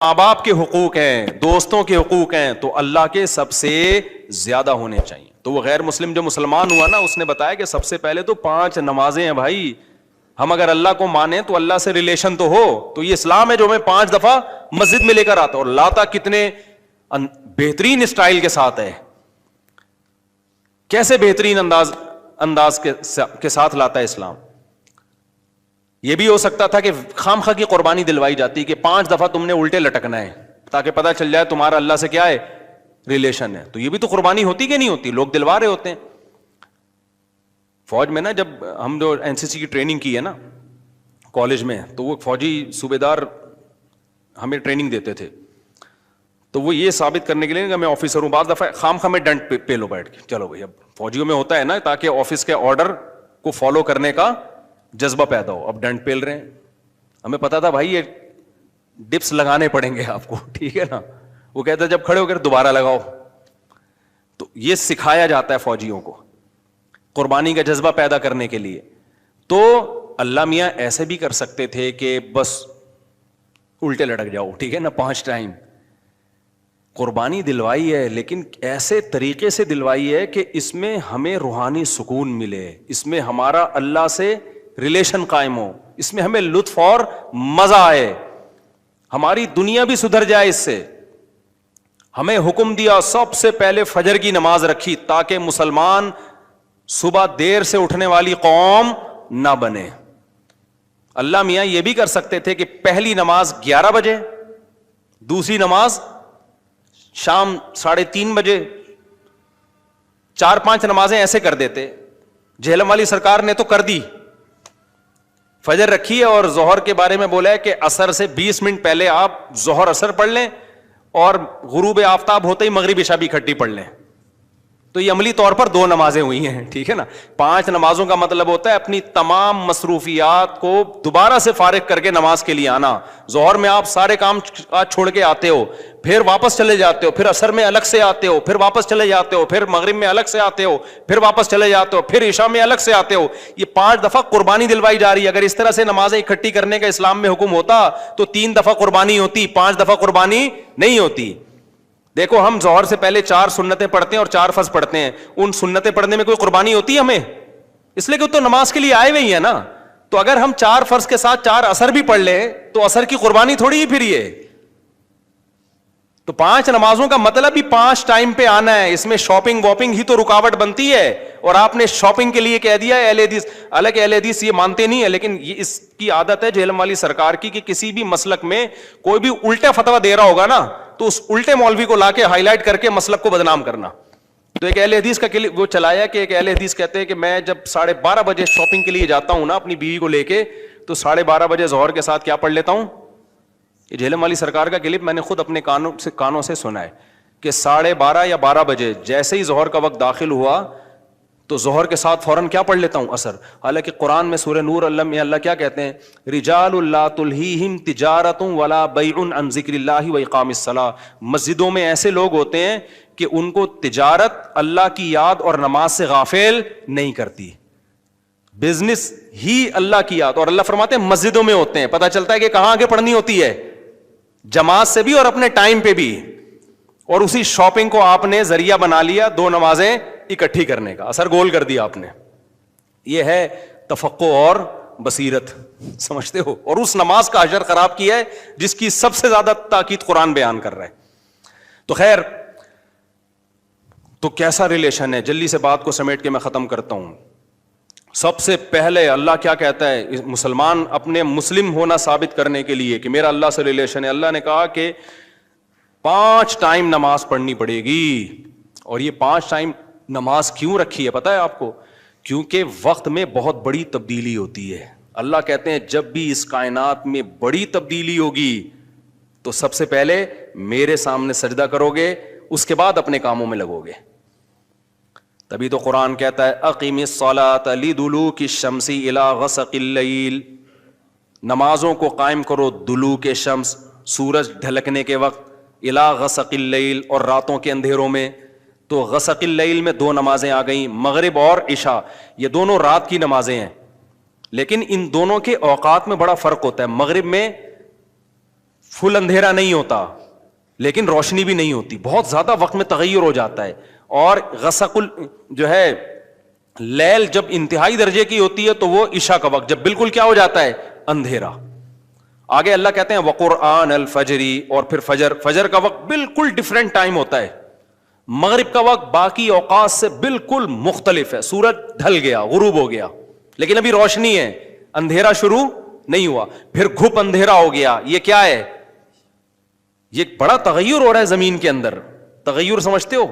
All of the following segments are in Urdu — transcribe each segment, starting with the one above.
ماں باپ کے حقوق ہیں, دوستوں کے حقوق ہیں, تو اللہ کے سب سے زیادہ ہونے چاہیے. تو وہ غیر مسلم جو مسلمان ہوا نا, اس نے بتایا کہ سب سے پہلے تو 5 نمازیں ہیں بھائی. ہم اگر اللہ کو مانیں تو اللہ سے ریلیشن تو ہو. تو یہ اسلام ہے جو میں 5 دفعہ مسجد میں لے کر آتا, اور لاتا کتنے بہترین اسٹائل کے ساتھ ہے. کیسے بہترین انداز کے ساتھ لاتا ہے اسلام. یہ بھی ہو سکتا تھا کہ خام خواہ کی قربانی دلوائی جاتی کہ 5 دفعہ تم نے الٹے لٹکنا ہے تاکہ پتہ چل جائے تمہارا اللہ سے کیا ہے, ریلیشن ہے. تو یہ بھی تو قربانی ہوتی کہ نہیں ہوتی, لوگ دلوا رہے ہوتے ہیں. فوج میں نا, جب ہم جو این سی سی کی ٹریننگ کی ہے نا کالج میں, تو وہ فوجی صوبے دار ہمیں ٹریننگ دیتے تھے. تو وہ یہ ثابت کرنے کے لیے کہ میں آفیسر ہوں, بعض دفعہ خام خواہ میں ڈنڈ پہ لو بیٹھ کے, چلو بھائی. اب فوجیوں میں ہوتا ہے نا تاکہ آفس کے آرڈر کو فالو کرنے کا جذبہ پیدا ہو. اب ڈنڈ پیل رہے ہیں, ہمیں پتا تھا بھائی یہ ڈپس لگانے پڑیں گے آپ کو, ٹھیک ہے نا. وہ کہتا ہے جب کھڑے ہو کر دوبارہ لگاؤ. تو یہ سکھایا جاتا ہے فوجیوں کو قربانی کا جذبہ پیدا کرنے کے لیے. تو اللہ میاں ایسے بھی کر سکتے تھے کہ بس الٹے لٹک جاؤ, ٹھیک ہے نا, 5 ٹائم. قربانی دلوائی ہے لیکن ایسے طریقے سے دلوائی ہے کہ اس میں ہمیں روحانی سکون ملے, اس میں ہمارا اللہ سے ریلیشن قائم ہو, اس میں ہمیں لطف اور مزہ آئے, ہماری دنیا بھی سدھر جائے اس سے. ہمیں حکم دیا سب سے پہلے فجر کی نماز رکھی تاکہ مسلمان صبح دیر سے اٹھنے والی قوم نہ بنے. اللہ میاں یہ بھی کر سکتے تھے کہ پہلی نماز 11 بجے, دوسری نماز شام 3:30 بجے, 4-5 نمازیں ایسے کر دیتے. جہلم والی سرکار نے تو کر دی, فجر رکھی ہے اور ظہر کے بارے میں بولا ہے کہ عصر سے 20 منٹ پہلے آپ ظہر عصر پڑھ لیں اور غروب آفتاب ہوتے ہی مغرب عشاء بھی اکٹھی پڑھ لیں. تو یہ عملی طور پر 2 نمازیں ہوئی ہیں, ٹھیک ہے نا. 5 نمازوں کا مطلب ہوتا ہے اپنی تمام مصروفیات کو دوبارہ سے فارغ کر کے نماز کے لیے آنا. ظہر میں آپ سارے کام چھوڑ کے آتے ہو, پھر واپس چلے جاتے ہو, پھر عصر میں الگ سے آتے ہو, پھر واپس چلے جاتے ہو, پھر مغرب میں الگ سے آتے ہو, پھر واپس چلے جاتے ہو, پھر عشاء میں الگ سے آتے ہو. یہ 5 دفعہ قربانی دلوائی جا رہی ہے. اگر اس طرح سے نمازیں اکٹھی کرنے کا اسلام میں حکم ہوتا تو 3 دفعہ قربانی ہوتی, 5 دفعہ قربانی نہیں ہوتی. دیکھو ہم ظہر سے پہلے 4 سنتیں پڑھتے ہیں اور 4 فرض پڑھتے ہیں. ان سنتیں پڑھنے میں کوئی قربانی ہوتی ہے ہمیں؟ اس لیے کہ تو نماز کے لیے آئے ہوئے ہی ہیں نا. تو اگر ہم 4 فرض کے ساتھ 4 عصر بھی پڑھ لیں تو عصر کی قربانی تھوڑی ہی پھر یہ. تو 5 نمازوں کا مطلب بھی 5 ٹائم پہ آنا ہے. اس میں شاپنگ واپنگ ہی تو رکاوٹ بنتی ہے, اور آپ نے شاپنگ کے لیے کہہ دیا ہے. اہل حدیث, حالانکہ اہل حدیث یہ مانتے نہیں ہے, لیکن یہ اس کی عادت ہے جہلم والی سرکار کی کہ کسی بھی مسلک میں کوئی بھی الٹا فتویٰ دے رہا ہوگا نا تو اس الٹے مولوی کو لا کے ہائی لائٹ کر کے مسلک کو بدنام کرنا. تو ایک اہل حدیث کا وہ چلایا کہ ایک اہل حدیث کہتے ہیں کہ میں جب 12:30 بجے شاپنگ کے لیے جاتا ہوں نا اپنی بیوی کو لے کے, تو 12:30 بجے ظہر کے ساتھ کیا پڑھ لیتا ہوں. یہ جہلم والی سرکار کا کلپ میں نے خود اپنے کانوں سے سنا ہے کہ 12:30 یا 12 بجے جیسے ہی ظہر کا وقت داخل ہوا تو ظہر کے ساتھ فوراً کیا پڑھ لیتا ہوں, عصر. حالانکہ قرآن میں سورہ نور اللہ کیا کہتے ہیں, رجال لا تلہیہم تجارت ولا بیع عن ذکر اللہ واقام الصلاۃ. مسجدوں میں ایسے لوگ ہوتے ہیں کہ ان کو تجارت اللہ کی یاد اور نماز سے غافل نہیں کرتی, بزنس ہی اللہ کی یاد. اور اللہ فرماتے ہیں مسجدوں میں ہوتے ہیں. پتہ چلتا ہے کہ کہاں آگے پڑھنی ہوتی ہے, جماعت سے بھی اور اپنے ٹائم پہ بھی. اور اسی شاپنگ کو آپ نے ذریعہ بنا لیا 2 نمازیں اکٹھی کرنے کا, اثر گول کر دیا آپ نے. یہ ہے تفقع اور بصیرت, سمجھتے ہو. اور اس نماز کا اجر خراب کیا ہے جس کی سب سے زیادہ تاکید قرآن بیان کر رہا ہے. تو خیر, تو کیسا ریلیشن ہے, جلدی سے بات کو سمیٹ کے میں ختم کرتا ہوں. سب سے پہلے اللہ کیا کہتا ہے, مسلمان اپنے مسلم ہونا ثابت کرنے کے لیے کہ میرا اللہ سے ریلیشن ہے, اللہ نے کہا کہ 5 ٹائم نماز پڑھنی پڑے گی. اور یہ 5 ٹائم نماز کیوں رکھی ہے پتہ ہے آپ کو؟ کیونکہ وقت میں بہت بڑی تبدیلی ہوتی ہے. اللہ کہتے ہیں جب بھی اس کائنات میں بڑی تبدیلی ہوگی تو سب سے پہلے میرے سامنے سجدہ کرو گے, اس کے بعد اپنے کاموں میں لگو گے. تبھی تو قرآن کہتا ہے اقیم الصلاۃ لدلوک الشمس الی غسق اللیل, نمازوں کو قائم کرو دلوک شمس, سورج ڈھلکنے کے وقت, الی غسق اللیل, اور راتوں کے اندھیروں میں. تو غسق اللیل میں 2 نمازیں آ گئیں, مغرب اور عشاء. یہ دونوں رات کی نمازیں ہیں, لیکن ان دونوں کے اوقات میں بڑا فرق ہوتا ہے. مغرب میں فل اندھیرا نہیں ہوتا لیکن روشنی بھی نہیں ہوتی, بہت زیادہ وقت میں تغیر ہو جاتا ہے. اور غسق جو ہے لیل جب انتہائی درجے کی ہوتی ہے تو وہ عشاء کا وقت جب بالکل کیا ہو جاتا ہے, اندھیرا. آگے اللہ کہتے ہیں وقرآن الفجری, اور پھر فجر کا وقت بالکل ڈفرینٹ ٹائم ہوتا ہے. مغرب کا وقت باقی اوقات سے بالکل مختلف ہے. سورج ڈھل گیا, غروب ہو گیا, لیکن ابھی روشنی ہے, اندھیرا شروع نہیں ہوا. پھر گھپ اندھیرا ہو گیا. یہ کیا ہے؟ یہ بڑا تغیر ہو رہا ہے زمین کے اندر. تغیر سمجھتے ہو؟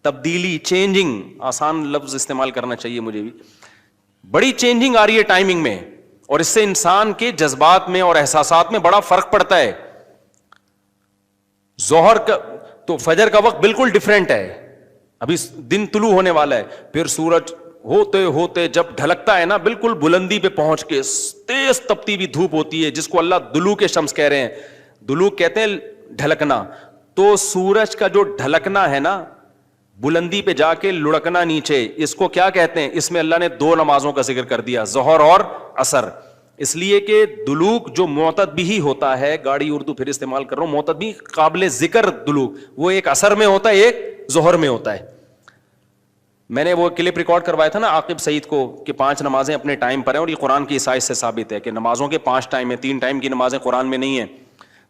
تبدیلی, چینجنگ, آسان لفظ استعمال کرنا چاہیے مجھے بھی. بڑی چینجنگ آ رہی ہے ٹائمنگ میں, اور اس سے انسان کے جذبات میں اور احساسات میں بڑا فرق پڑتا ہے. ظہر کا تو فجر کا وقت بالکل ڈیفرنٹ ہے, ابھی دن طلوع ہونے والا ہے. پھر سورج ہوتے ہوتے جب ڈھلکتا ہے نا, بالکل بلندی پہ پہنچ کے تیز تپتی ہوئی دھوپ ہوتی ہے جس کو اللہ دلوک شمس کہہ رہے ہیں. دلوک کہتے ہیں ڈھلکنا. تو سورج کا جو ڈھلکنا ہے نا, بلندی پہ جا کے لڑکنا نیچے, اس کو کیا کہتے ہیں؟ اس میں اللہ نے دو نمازوں کا ذکر کر دیا, ظہر اور عصر. اس لیے کہ دلوک جو معتدبی ہوتا ہے, گاڑی اردو پھر استعمال کر رہا ہوں, معتدبی قابل ذکر دلوک, وہ ایک عصر میں ہوتا ہے, ایک ظہر میں ہوتا ہے. میں نے وہ کلپ ریکارڈ کروایا تھا نا عاقب سعید کو کہ 5 نمازیں اپنے ٹائم پر ہیں, اور یہ قرآن کی عیسائی سے ثابت ہے کہ نمازوں کے 5 ٹائم ہیں, 3 ٹائم کی نمازیں قرآن میں نہیں ہیں.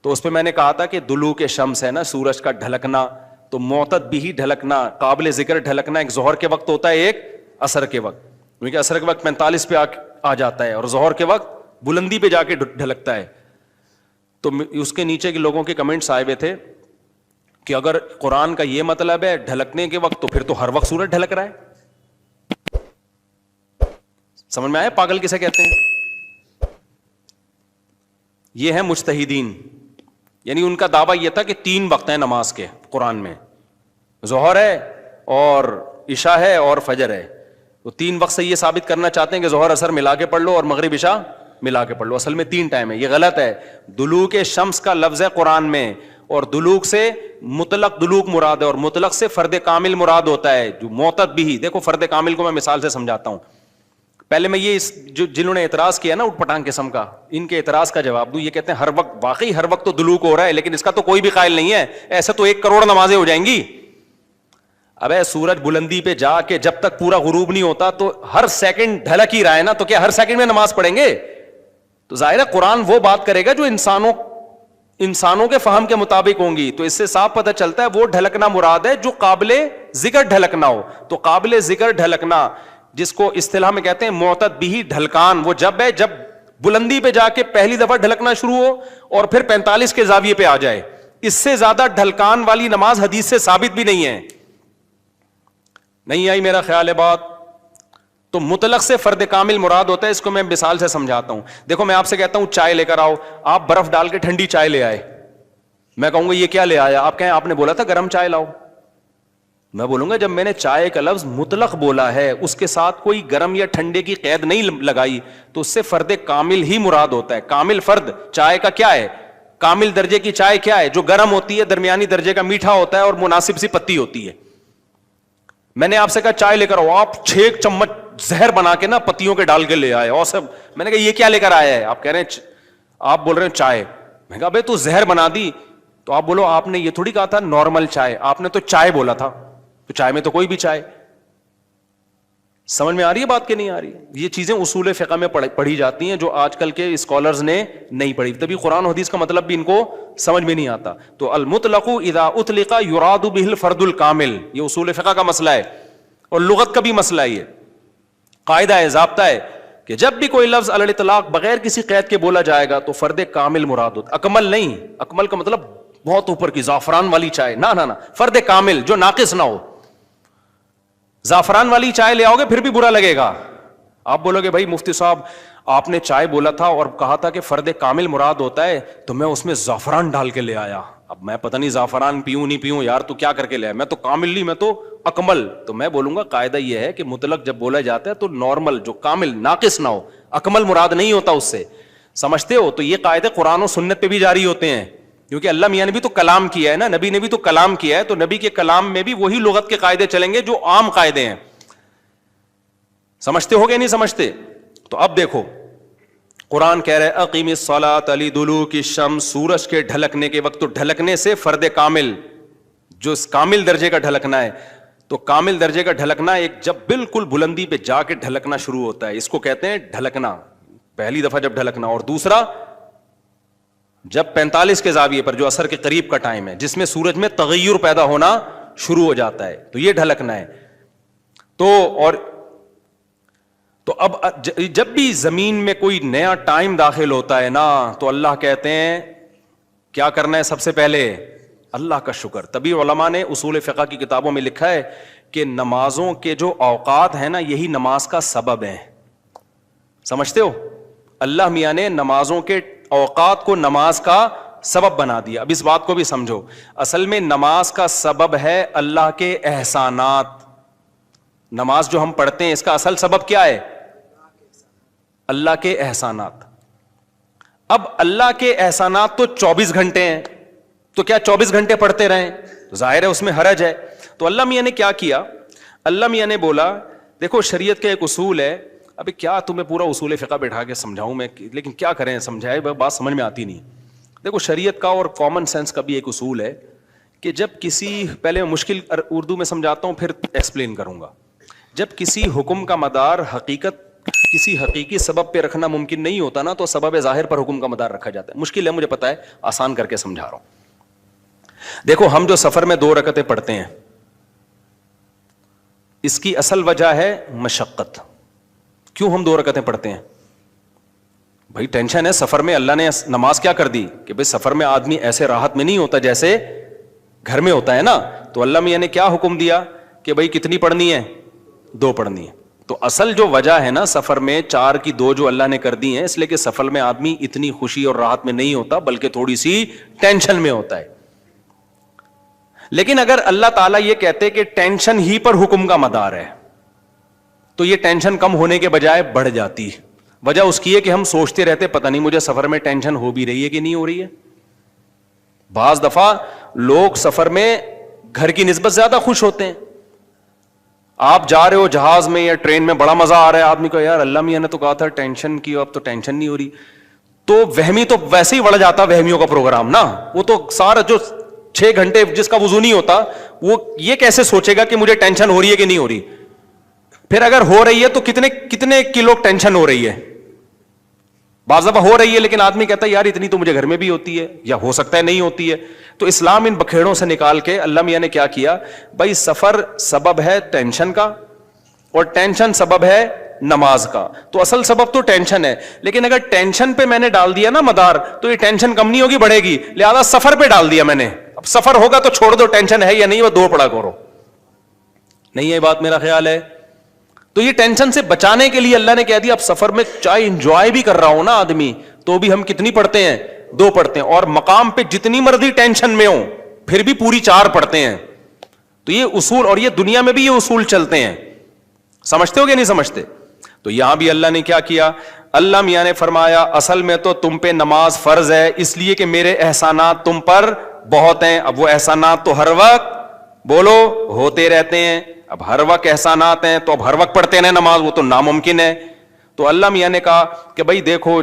تو اس پہ میں نے کہا تھا کہ دلوک شمس ہے نا, سورج کا ڈھلکنا, تو معتدبی ڈھلکنا, قابل ذکر ڈھلکنا ایک ظہر کے وقت ہوتا ہے, ایک عصر کے وقت. کیونکہ عصر کے وقت 45 پہ آ جاتا ہے, اور ظہر کے وقت بلندی پہ جا کے ڈھلکتا ہے. تو اس کے نیچے کے لوگوں کے کمنٹس آئے ہوئے تھے کہ اگر قرآن کا یہ مطلب ہے ڈھلکنے کے وقت, تو پھر تو ہر وقت سورج ڈھلک رہا ہے. سمجھ میں آیا پاگل کسے کہتے ہیں؟ یہ ہے مجتہدین, یعنی ان کا دعویٰ یہ تھا کہ 3 وقت ہیں نماز کے قرآن میں, ظہر ہے اور عشاء ہے اور فجر ہے. تو 3 وقت سے یہ ثابت کرنا چاہتے ہیں کہ ظہر عصر ملا کے پڑھ لو اور مغرب عشاء ملا کے پڑھ لو. اصل میں 3 ٹائم ہے, یہ غلط ہے. دلوک شمس کا لفظ ہے قرآن میں, اور دلوک سے مطلق دلوک مراد ہے, اور مطلق سے فرد کامل مراد ہوتا ہے جو معتدبی. دیکھو فرد کامل کو میں مثال سے سمجھاتا ہوں. پہلے میں یہ جنہوں نے اعتراض کیا نا اٹھ پٹانگ قسم کا, ان کے اعتراض کا جواب دوں. یہ کہتے ہیں ہر وقت, واقعی ہر وقت تو دلوک ہو رہا ہے, لیکن اس کا تو کوئی بھی قائل نہیں ہے. ایسے تو 1 کروڑ نمازیں ہو جائیں گی. ابے سورج بلندی پہ جا کے جب تک پورا غروب نہیں ہوتا تو ہر سیکنڈ ڈھلک ہی رہا ہے نا, تو کیا ہر سیکنڈ میں نماز پڑھیں گے؟ تو ظاہر ہے قرآن وہ بات کرے گا جو انسانوں کے فہم کے مطابق ہوں گی. تو اس سے صاف پتہ چلتا ہے وہ ڈھلکنا مراد ہے جو قابل ذکر ڈھلکنا ہو. تو قابل ذکر ڈھلکنا جس کو اصطلاح میں کہتے ہیں معتدبی ڈھلکان, وہ جب ہے جب بلندی پہ جا کے پہلی دفعہ ڈھلکنا شروع ہو اور پھر 45 کے زاویے پہ آ جائے. اس سے زیادہ ڈھلکان والی نماز حدیث سے ثابت بھی نہیں ہے. نہیں آئی میرا خیال ہے بات؟ تو مطلق سے فرد کامل مراد ہوتا ہے. اس کو میں مثال سے سمجھاتا ہوں. دیکھو میں آپ سے کہتا ہوں چائے لے کر آؤ, آپ برف ڈال کے ٹھنڈی چائے لے آئے, میں کہوں گا یہ کیا لے آیا؟ آپ کہیں آپ نے بولا تھا گرم چائے لاؤ. میں بولوں گا جب میں نے چائے کا لفظ مطلق بولا ہے, اس کے ساتھ کوئی گرم یا ٹھنڈے کی قید نہیں لگائی, تو اس سے فرد کامل ہی مراد ہوتا ہے. کامل فرد چائے کا کیا ہے؟ کامل درجے کی چائے کیا ہے؟ جو گرم ہوتی ہے, درمیانی درجے کا میٹھا ہوتا ہے اور مناسب سی پتی ہوتی ہے. میں نے آپ سے کہا چائے لے کر آؤ, آپ 6 چمچ زہر بنا کے نا پتیوں کے ڈال کے لے آئے, اور سب میں نے کہا یہ کیا لے کر آیا ہے؟ آپ کہہ رہے ہیں, آپ بول رہے ہیں چائے. میں کہا بھائی تو زہر بنا دی, تو آپ بولو آپ نے یہ تھوڑی کہا تھا نارمل چائے, آپ نے تو چائے بولا تھا, تو چائے میں تو کوئی بھی چائے. سمجھ میں آ رہی ہے بات کہ نہیں آ رہی ہے؟ یہ چیزیں اصول فقہ میں پڑھی جاتی ہیں جو آج کل کے اسکالرز نے نہیں پڑھی, تبھی قرآن و حدیث کا مطلب بھی ان کو سمجھ میں نہیں آتا. تو المطلق اذا اطلق یراد به الفرد الکامل, یہ اصول فقہ کا مسئلہ ہے اور لغت کا بھی مسئلہ ہے. یہ قاعدہ ہے, ضابطہ ہے کہ جب بھی کوئی لفظ علی الاطلاق بغیر کسی قید کے بولا جائے گا تو فرد کامل مراد ہوتا, اکمل نہیں. اکمل کا مطلب بہت اوپر کی زعفران والی چائے, نہ فرد کامل جو ناقص نہ ہو. زعفران والی چائے لے آؤ گے پھر بھی برا لگے گا. آپ بولو گے بھائی مفتی صاحب آپ نے چائے بولا تھا اور کہا تھا کہ فرد کامل مراد ہوتا ہے, تو میں اس میں زعفران ڈال کے لے آیا. اب میں پتہ نہیں زعفران پیوں نہیں پیوں یار, تو کیا کر کے لے آیا؟ میں تو کامل نہیں, میں تو اکمل. تو میں بولوں گا قاعدہ یہ ہے کہ مطلق جب بولا جاتا ہے تو نارمل جو کامل ناقص نہ ہو, اکمل مراد نہیں ہوتا اس سے. سمجھتے ہو؟ تو یہ قاعدے قرآن و سنت پہ بھی جاری ہوتے ہیں, کیونکہ اللہ میاں نے بھی تو کلام کیا ہے نا, نبی نے بھی تو کلام کیا ہے, تو نبی کے کلام میں بھی وہی لغت کے قاعدے چلیں گے جو عام قاعدے ہیں. سمجھتے ہو گے نہیں سمجھتے؟ تو اب دیکھو قرآن کہہ رہے اقیم الصلاۃ لدلوک الشمس، سورج کے ڈھلکنے کے وقت. تو ڈھلکنے سے فرد کامل، جو کامل درجے کا ڈھلکنا ہے، تو کامل درجے کا ڈھلکنا ایک جب بالکل بلندی پہ جا کے ڈھلکنا شروع ہوتا ہے، اس کو کہتے ہیں ڈھلکنا، پہلی دفعہ جب ڈھلکنا. اور دوسرا جب 45 کے زاویے پر، جو عصر کے قریب کا ٹائم ہے، جس میں سورج میں تغیر پیدا ہونا شروع ہو جاتا ہے، تو یہ ڈھلکنا ہے. تو اب جب بھی زمین میں کوئی نیا ٹائم داخل ہوتا ہے نا، تو اللہ کہتے ہیں کیا کرنا ہے؟ سب سے پہلے اللہ کا شکر. تبھی علماء نے اصول فقہ کی کتابوں میں لکھا ہے کہ نمازوں کے جو اوقات ہیں نا، یہی نماز کا سبب ہے. سمجھتے ہو؟ اللہ میاں نے نمازوں کے اوقات کو نماز کا سبب بنا دیا. اب اس بات کو بھی سمجھو، اصل میں نماز کا سبب ہے اللہ کے احسانات. نماز جو ہم پڑھتے ہیں، اس کا اصل سبب کیا ہے؟ اللہ کے احسانات. اب اللہ کے احسانات تو 24 گھنٹے ہیں، تو کیا 24 گھنٹے پڑھتے رہیں؟ ظاہر ہے اس میں حرج ہے. تو اللہ میاں نے کیا کیا؟ اللہ میاں نے بولا دیکھو شریعت کا ایک اصول ہے. ابھی کیا تمہیں پورا اصول فقہ بیٹھا کے سمجھاؤں میں، لیکن کیا کریں، سمجھائے بات سمجھ میں آتی نہیں. دیکھو شریعت کا اور کامن سینس کا بھی ایک اصول ہے کہ جب کسی، پہلے میں مشکل اردو میں سمجھاتا ہوں پھر ایکسپلین کروں گا. جب کسی حکم کا مدار کسی حقیقی سبب پہ رکھنا ممکن نہیں ہوتا نا، تو سبب ظاہر پر حکم کا مدار رکھا جاتا ہے. مشکل ہے مجھے پتا ہے، آسان کر کے سمجھا رہا ہوں. دیکھو ہم جو سفر میں 2 رکعتیں پڑھتے ہیں، اس کی اصل وجہ ہے مشقت. کیوں ہم 2 رکعتیں پڑھتے ہیں؟ بھائی ٹینشن ہے سفر میں. اللہ نے نماز کیا کر دی کہ بھائی سفر میں آدمی ایسے راحت میں نہیں ہوتا جیسے گھر میں ہوتا ہے نا. تو اللہ میاں نے کیا حکم دیا کہ بھائی کتنی پڑھنی ہے؟ 2 پڑھنی ہے. تو اصل جو وجہ ہے نا سفر میں 4 کی 2 جو اللہ نے کر دی ہیں، اس لیے کہ سفر میں آدمی اتنی خوشی اور راحت میں نہیں ہوتا بلکہ تھوڑی سی ٹینشن میں ہوتا ہے. لیکن اگر اللہ تعالیٰ یہ کہتے کہ ٹینشن ہی پر حکم کا مدار ہے، تو یہ ٹینشن کم ہونے کے بجائے بڑھ جاتی. وجہ اس کی ہے کہ ہم سوچتے رہتے پتہ نہیں مجھے سفر میں ٹینشن ہو بھی رہی ہے کہ نہیں ہو رہی ہے. بعض دفعہ لوگ سفر میں گھر کی نسبت زیادہ خوش ہوتے ہیں. آپ جا رہے ہو جہاز میں یا ٹرین میں، بڑا مزہ آ رہا ہے آدمی کو، یار اللہ میاں نے تو کہا تھا ٹینشن کی، اب تو ٹینشن نہیں ہو رہی. تو وہمی تو ویسے ہی بڑھ جاتا وہمیوں کا پروگرام نا. وہ تو سارا جو 6 گھنٹے جس کا وضو نہیں ہوتا، وہ یہ کیسے سوچے گا کہ مجھے ٹینشن ہو رہی ہے کہ نہیں ہو رہی. پھر اگر ہو رہی ہے تو کتنے کلو ٹینشن ہو رہی ہے. بعض دفعہ ہو رہی ہے لیکن آدمی کہتا ہے یار اتنی تو مجھے گھر میں بھی ہوتی ہے، یا ہو سکتا ہے نہیں ہوتی ہے. تو اسلام ان بکھیڑوں سے نکال کے اللہ میاں نے کیا کیا؟ بھائی سفر سبب ہے ٹینشن کا، اور ٹینشن سبب ہے نماز کا. تو اصل سبب تو ٹینشن ہے، لیکن اگر ٹینشن پہ میں نے ڈال دیا نا مدار، تو یہ ٹینشن کم نہیں ہوگی، بڑھے گی. لہذا سفر پہ ڈال دیا میں نے. اب سفر ہوگا تو چھوڑ دو، ٹینشن ہے یا نہیں وہ 2 پڑھا کرو. نہیں ہے بات میرا خیال ہے. تو یہ ٹینشن سے بچانے کے لیے اللہ نے کہہ دیا اب سفر میں چاہے انجوائے بھی کر رہا ہوں نا آدمی، تو بھی ہم کتنی پڑھتے ہیں؟ 2 پڑھتے ہیں. اور مقام پہ جتنی مرضی ٹینشن میں ہوں پھر بھی پوری 4 پڑھتے ہیں. تو یہ اصول، اور یہ دنیا میں بھی یہ اصول چلتے ہیں. سمجھتے ہو کہ نہیں سمجھتے؟ تو یہاں بھی اللہ نے کیا کیا؟ اللہ میاں نے فرمایا اصل میں تو تم پہ نماز فرض ہے اس لیے کہ میرے احسانات تم پر بہت ہیں. اب وہ احسانات تو ہر وقت بولو ہوتے رہتے ہیں. اب ہر وقت احسانات ہیں تو اب ہر وقت پڑھتے رہے نماز، وہ تو ناممکن ہے. تو اللہ میاں نے کہا کہ بھائی دیکھو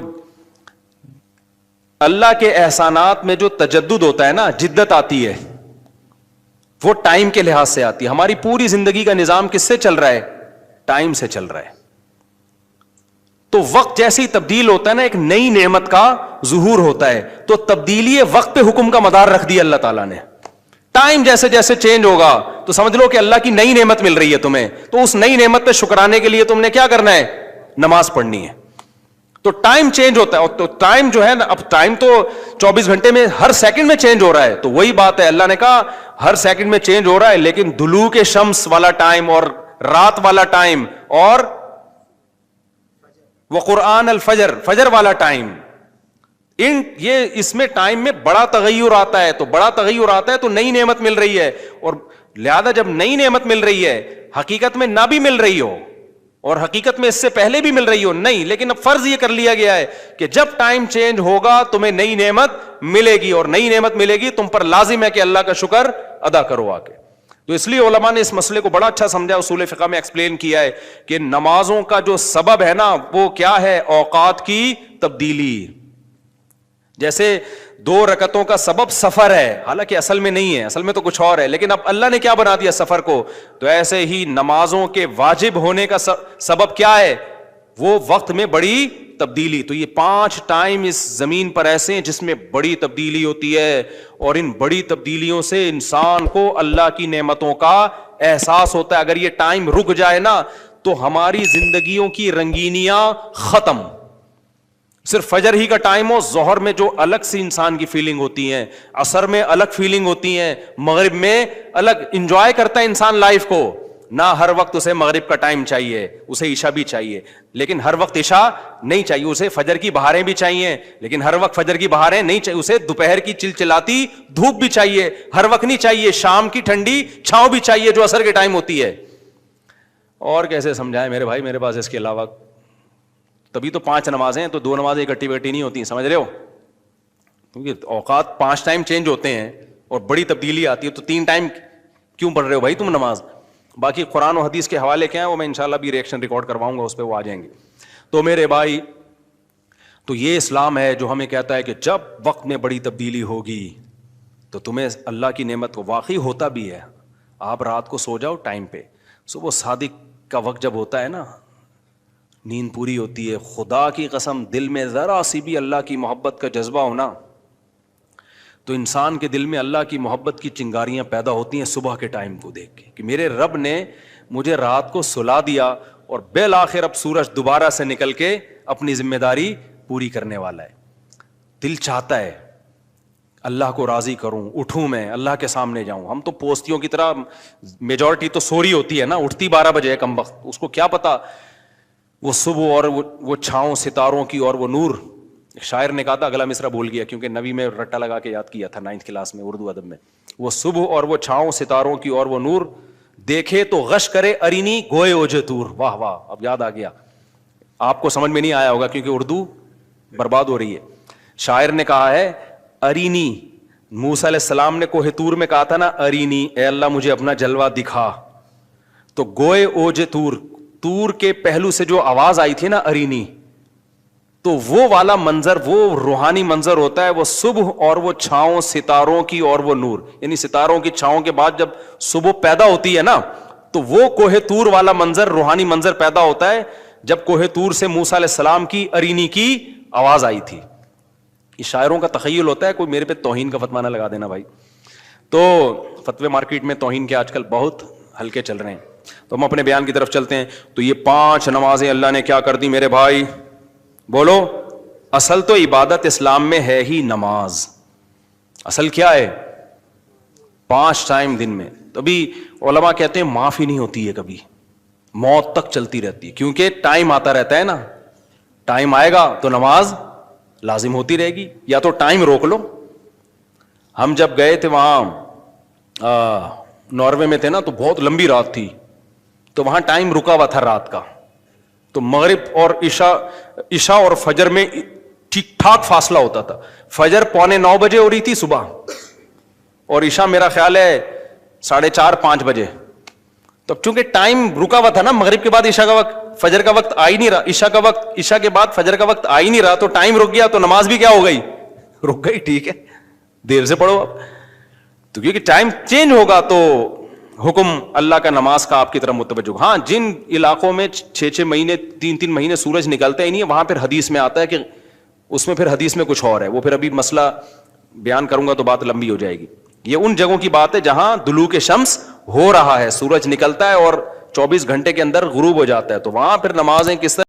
اللہ کے احسانات میں جو تجدد ہوتا ہے نا، جدت آتی ہے، وہ ٹائم کے لحاظ سے آتی ہے. ہماری پوری زندگی کا نظام کس سے چل رہا ہے؟ ٹائم سے چل رہا ہے. تو وقت جیسے ہی تبدیل ہوتا ہے نا، ایک نئی نعمت کا ظہور ہوتا ہے. تو تبدیلی وقت پہ حکم کا مدار رکھ دیا اللہ تعالیٰ نے. ٹائم جیسے جیسے چینج ہوگا تو سمجھ لو کہ اللہ کی نئی نعمت مل رہی ہے تمہیں. تو اس نئی نعمت پہ شکرانے کے لیے تم نے کیا کرنا ہے؟ نماز پڑھنی ہے. تو ٹائم چینج ہوتا ہے. اور تو ٹائم جو ہے نا، اب ٹائم تو 24 گھنٹے میں ہر سیکنڈ میں چینج ہو رہا ہے. تو وہی بات ہے، اللہ نے کہا ہر سیکنڈ میں چینج ہو رہا ہے، لیکن دلوک شمس والا ٹائم اور رات والا ٹائم اور وقرآن الفجر، فجر والا ٹائم، یہ اس میں ٹائم میں بڑا تغیر آتا ہے. تو بڑا تغیر آتا ہے تو نئی نعمت مل رہی ہے. اور لہذا جب نئی نعمت مل رہی ہے، حقیقت میں نہ بھی مل رہی ہو اور حقیقت میں اس سے پہلے بھی مل رہی ہو نہیں، لیکن اب فرض یہ کر لیا گیا ہے کہ جب ٹائم چینج ہوگا تمہیں نئی نعمت ملے گی، اور نئی نعمت ملے گی تم پر لازم ہے کہ اللہ کا شکر ادا کرو آ کے. تو اس لیے علماء نے اس مسئلے کو بڑا اچھا سمجھا, اصول فقہ میں ایکسپلین کیا ہے کہ نمازوں کا جو سبب ہے نا وہ کیا ہے, اوقات کی تبدیلی. جیسے 2 رکعتوں کا سبب سفر ہے, حالانکہ اصل میں نہیں ہے, اصل میں تو کچھ اور ہے, لیکن اب اللہ نے کیا بنا دیا سفر کو. تو ایسے ہی نمازوں کے واجب ہونے کا سبب کیا ہے, وہ وقت میں بڑی تبدیلی. تو یہ 5 ٹائم اس زمین پر ایسے ہیں جس میں بڑی تبدیلی ہوتی ہے, اور ان بڑی تبدیلیوں سے انسان کو اللہ کی نعمتوں کا احساس ہوتا ہے. اگر یہ ٹائم رک جائے نا تو ہماری زندگیوں کی رنگینیاں ختم. صرف فجر ہی کا ٹائم ہو, ظہر میں جو الگ سی انسان کی فیلنگ ہوتی ہیں, عصر میں الگ فیلنگ ہوتی ہیں, مغرب میں الگ, انجوائے کرتا ہے انسان لائف کو. نہ ہر وقت اسے مغرب کا ٹائم چاہیے, اسے عشاء بھی چاہیے, لیکن ہر وقت عشاء نہیں چاہیے. اسے فجر کی بہاریں بھی چاہیے, لیکن ہر وقت فجر کی بہاریں نہیں چاہیے. اسے دوپہر کی چلچلاتی دھوپ بھی چاہیے, ہر وقت نہیں چاہیے. شام کی ٹھنڈی چھاؤں بھی چاہیے جو عصر کے ٹائم ہوتی ہے. اور کیسے سمجھائیں میرے بھائی, میرے پاس اس کے علاوہ, تبھی تو 5 نمازیں ہیں, تو 2 نمازیں اکٹھی بیٹھی نہیں ہوتی, سمجھ رہے ہو, کیونکہ اوقات 5 ٹائم چینج ہوتے ہیں اور بڑی تبدیلی آتی ہے. تو 3 ٹائم کیوں پڑھ رہے ہو بھائی تم نماز؟ باقی قرآن و حدیث کے حوالے کیا ہیں وہ میں انشاءاللہ بھی ریئیکشن ریکارڈ کرواؤں گا, اس پہ وہ آ جائیں گے. تو میرے بھائی, تو یہ اسلام ہے جو ہمیں کہتا ہے کہ جب وقت میں بڑی تبدیلی ہوگی تو تمہیں اللہ کی نعمت کو واقعی ہوتا بھی ہے. آپ رات کو سو جاؤ ٹائم پہ, صبح صادق کا وقت جب ہوتا ہے نا, نیند پوری ہوتی ہے, خدا کی قسم دل میں ذرا سی بھی اللہ کی محبت کا جذبہ ہونا تو انسان کے دل میں اللہ کی محبت کی چنگاریاں پیدا ہوتی ہیں صبح کے ٹائم کو دیکھ کے, کہ میرے رب نے مجھے رات کو سلا دیا اور بالآخر اب سورج دوبارہ سے نکل کے اپنی ذمہ داری پوری کرنے والا ہے. دل چاہتا ہے اللہ کو راضی کروں, اٹھوں, میں اللہ کے سامنے جاؤں. ہم تو پوستیوں کی طرح, میجورٹی تو سو رہی ہوتی ہے نا, اٹھتی 12 بجے ہے کم وقت, اس کو کیا پتا وہ صبح اور وہ چھاؤں ستاروں کی اور وہ نور. شاعر نے کہا تھا, اگلا مصرع بھول گیا کیونکہ نبی میں رٹا لگا کے یاد کیا تھا 9th کلاس میں اردو ادب میں. وہ صبح اور وہ چھاؤں ستاروں کی اور وہ نور, دیکھے تو غش کرے ارینی گوئے اوجے تور. واہ واہ, اب یاد آ گیا. آپ کو سمجھ میں نہیں آیا ہوگا کیونکہ اردو برباد ہو رہی ہے. شاعر نے کہا ہے ارینی, موسیٰ علیہ السلام نے کوہ طور میں کہا تھا نا ارینی, اے اللہ مجھے اپنا جلوہ دکھا. تو گوئے اوجے تور, تور کے پہلو سے جو آواز آئی تھی نا ارینی, تو وہ والا منظر, وہ روحانی منظر ہوتا ہے. وہ صبح اور وہ چھاؤں ستاروں کی اور وہ نور, یعنی ستاروں کی چھاؤں کے بعد جب صبح پیدا ہوتی ہے نا تو وہ کوہ طور والا منظر, روحانی منظر پیدا ہوتا ہے جب کوہ طور سے موسیٰ علیہ السلام کی ارینی کی آواز آئی تھی. یہ شاعروں کا تخیل ہوتا ہے, کوئی میرے پہ توہین کا فتویٰ نہ لگا دینا بھائی. تو فتوے مارکیٹ میں توہین کے آج کل بہت ہلکے چل رہے ہیں. تو ہم اپنے بیان کی طرف چلتے ہیں. تو یہ 5 نمازیں اللہ نے کیا کر دی میرے بھائی, بولو. اصل تو عبادت اسلام میں ہے ہی نماز. اصل کیا ہے, 5 ٹائم دن میں. تبھی علماء کہتے ہیں معافی نہیں ہوتی ہے کبھی, موت تک چلتی رہتی ہے, کیونکہ ٹائم آتا رہتا ہے نا. ٹائم آئے گا تو نماز لازم ہوتی رہے گی, یا تو ٹائم روک لو. ہم جب گئے تھے وہاں ناروے میں تھے نا, تو بہت لمبی رات تھی, تو وہاں ٹائم رکا ہوا تھا رات کا. تو مغرب اور عشاء اور فجر میں ٹھیک ٹھاک فاصلہ ہوتا تھا. فجر 8:45 بجے ہو رہی تھی صبح, اور عشاء میرا خیال ہے 4:30-5 بجے. تو چونکہ ٹائم رکا ہوا تھا نا, مغرب کے بعد عشاء کا وقت, فجر کا وقت آ ہی نہیں رہا, عشاء کا وقت, عشاء کے بعد فجر کا وقت آ ہی نہیں رہا, تو ٹائم رک گیا, تو نماز بھی کیا ہو گئی, رک گئی. ٹھیک ہے, دیر سے پڑھو اب, تو کیونکہ ٹائم چینج ہوگا تو حکم اللہ کا نماز کا آپ کی طرف متوجہ. ہاں, جن علاقوں میں 6 مہینے 3 مہینے سورج نکلتا ہی نہیں ہے, وہاں پھر حدیث میں آتا ہے کہ اس میں پھر حدیث میں کچھ اور ہے, وہ پھر ابھی مسئلہ بیان کروں گا تو بات لمبی ہو جائے گی. یہ ان جگہوں کی بات ہے جہاں دلوک شمس ہو رہا ہے, سورج نکلتا ہے اور 24 گھنٹے کے اندر غروب ہو جاتا ہے, تو وہاں پھر نمازیں کس طرح